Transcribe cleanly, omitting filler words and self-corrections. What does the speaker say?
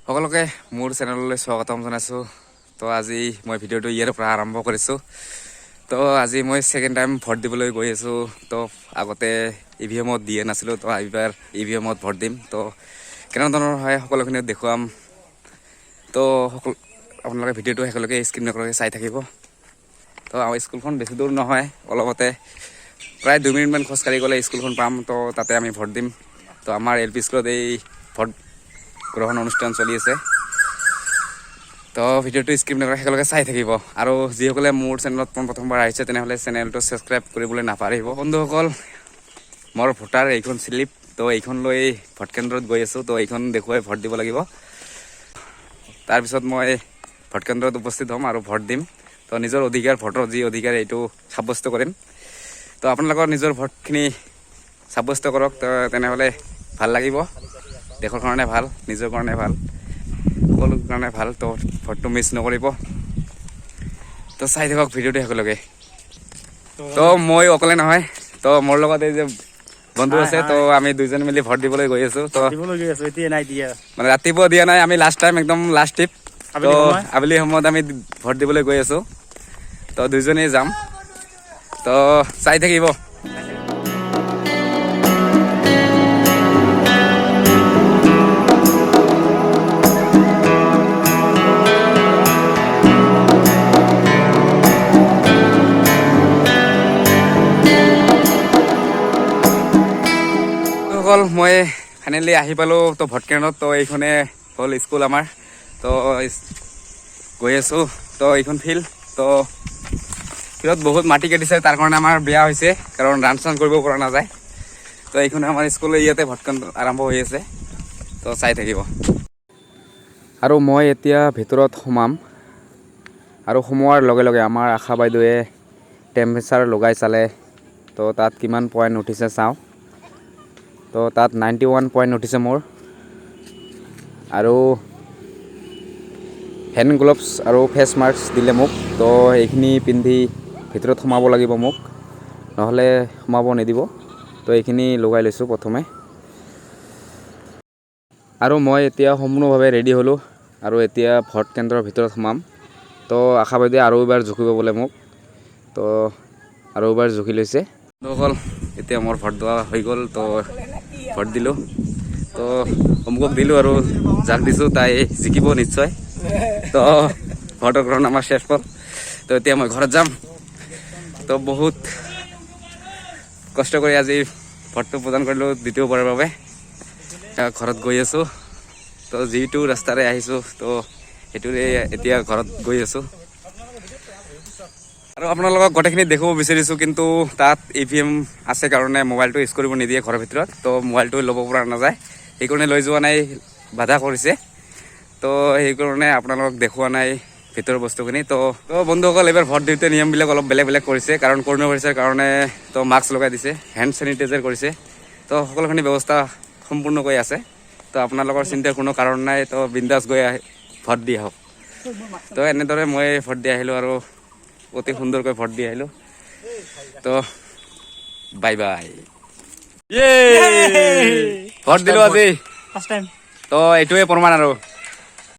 সকলোকে মোৰ চেনেললৈ স্বাগতম জনাইছোঁ। তো আজি মই ভিডিঅ'টো ইয়াৰ পৰা আৰম্ভ কৰিছোঁ। তো আজি মই ছেকেণ্ড টাইম ভোট দিবলৈ গৈ আছোঁ। তো আগতে EVM-ত দিয়ে নাছিলোঁ, তো এইবাৰ EVM-ত ভোট দিম। তো কেনেধৰণৰ হয় সকলোখিনি দেখুৱাম। তো আপোনালোকে ভিডিঅ'টো শেষলৈকে স্ক্ৰীন নকৰাকৈ চাই থাকিব। তো আমাৰ স্কুলখন বেছি দূৰ নহয়, অলপতে প্ৰায় 2 মিনিটমান খোজকাঢ়ি গ'লে স্কুলখন পাম। তো তাতে আমি ভোট দিম। তো আমাৰ LP স্কুলত এই ভোট গ্ৰহণ অনুষ্ঠান চলি আছে। তো ভিডিঅ'টো স্ক্ৰীন নকৰাকৈ শেষলৈকে চাই থাকিব। আৰু যিসকলে মোৰ চেনেলত প্ৰথমবাৰ আহিছে তেনেহ'লে চেনেলটো ছাবস্ক্ৰাইব কৰিবলৈ নাপাহৰিব। বন্ধুসকল, মোৰ ভোটাৰ এইখন শ্লিপ। তো এইখন লৈ ভোট কেন্দ্ৰত গৈ আছোঁ। তো এইখন দেখুৱাই ভোট দিব লাগিব। তাৰপিছত মই ভোট কেন্দ্ৰত উপস্থিত হ'ম আৰু ভোট দিম। তো নিজৰ অধিকাৰ, ভোটৰ যি অধিকাৰ এইটো সাব্যস্ত কৰিম। তো আপোনালোকৰ নিজৰ ভোটখিনি সাব্যস্ত কৰক। তো তেনেহ'লে ভাল লাগিব, দেশৰ কাৰণে ভাল, নিজৰ কাৰণে ভাল, সকলো কাৰণে ভাল। তো ভোটটো মিছ নকৰিব। তো চাই থাকক ভিডিঅ'টো শেষলৈকে। তো মই অকলে নহয়, তো মোৰ লগত এই যে বন্ধু আছে। তো আমি দুইজন মিলি ভোট দিবলৈ গৈ আছোঁ। তো মানে ৰাতিপুৱা দিয়া নাই, আমি লাষ্ট টাইম একদম লাষ্ট ট্ৰিপ। তো আবেলি সময়ত আমি ভোট দিবলৈ গৈ আছোঁ। তো দুইজনেই যাম। তো চাই থাকিব। মই ফাইনেলি আহি পালোঁ। তো ভোট কেন্দ্ৰত। তো এইখনে হ'ল স্কুল আমাৰ। তো গৈ আছোঁ। তো এইখন ফিল্ড। তো ফিল্ডত বহুত মাটি কাটিছে, তাৰ কাৰণে আমাৰ বেয়া হৈছে, কাৰণ ৰান চান কৰিব পৰা নাযায়। তো এইখনে আমাৰ স্কুল, ইয়াতে ভোট কেন্দ্ৰ আৰম্ভ হৈ আছে। তো চাই থাকিব। আৰু মই এতিয়া ভিতৰত সোমাম। আৰু সোমোৱাৰ লগে লগে আমাৰ আশা বাইদেৱে টেম্পাৰেচাৰ লগাই চালে। তো তাত কিমান পইণ্ট উঠিছে চাওঁ। তো তাত 91 পইণ্ট উঠিছে মোৰ। আৰু হেণ্ড গ্লভছ আৰু ফেচ মাস্ক দিলে মোক। তো এইখিনি পিন্ধি ভিতৰত সোমাব লাগিব মোক, নহ'লে সোমাব নিদিব। তো এইখিনি লগাই লৈছোঁ প্ৰথমে। আৰু মই এতিয়া সম্পূৰ্ণভাৱে ৰেডি হ'লোঁ। আৰু এতিয়া ভোট কেন্দ্ৰৰ ভিতৰত সোমাম। তো আশা বাইদেৱে আৰু এবাৰ জুখিব বোলে মোক। তো আৰু এবাৰ জুখি লৈছে। অকল এতিয়া মোৰ ভোট দিয়া হৈ গ'ল। তো ভোট দিলোঁ। তো অমুকক দিলোঁ আৰু যাক দিছোঁ তাই জিকিব নিশ্চয়। তো ভোটৰ গ্ৰহণ আমাৰ শেষ হ'ল। তো এতিয়া মই ঘৰত যাম। তো বহুত কষ্ট কৰি আজি ভোটটো প্ৰদান কৰিলোঁ দ্বিতীয়বাৰৰ বাবে। ঘৰত গৈ আছোঁ। তো যিটো ৰাস্তাৰে আহিছোঁ, তো সেইটোৰে এতিয়া ঘৰত গৈ আছোঁ। আৰু আপোনালোকক গোটেইখিনি দেখাব বিচাৰিছোঁ, কিন্তু তাত EVM আছে কাৰণে মোবাইলটো ইউজ কৰিব নিদিয়ে ঘৰৰ ভিতৰত। তো মোবাইলটো ল'ব পৰা নাযায়, সেইকাৰণে লৈ যোৱা নাই, বাধা কৰিছে। তো সেইকাৰণে আপোনালোকক দেখুওৱা নাই ভিতৰৰ বস্তুখিনি। তো বন্ধুসকল, এইবাৰ ভোট দিওঁতে নিয়মবিলাক অলপ বেলেগ বেলেগ কৰিছে, কাৰণ কৰোণা ভাইৰাছৰ কাৰণে। তো মাস্ক লগাই দিছে, হেণ্ড চেনিটাইজাৰ কৰিছে। তো সকলোখিনি ব্যৱস্থা সম্পূৰ্ণকৈ আছে। তো আপোনালোকৰ চিন্তাৰ কোনো কাৰণ নাই। তো বিন্দাছ গৈ ভোট দি আহক। তো এনেদৰে মই ভোট দি আহিলোঁ আৰু অতি সুন্দৰকৈ ভোট দি আহিলোঁ। তো বাই বাই। ভোট দিলোঁ আজি। তো এইটোৱে প্ৰমাণ আৰু।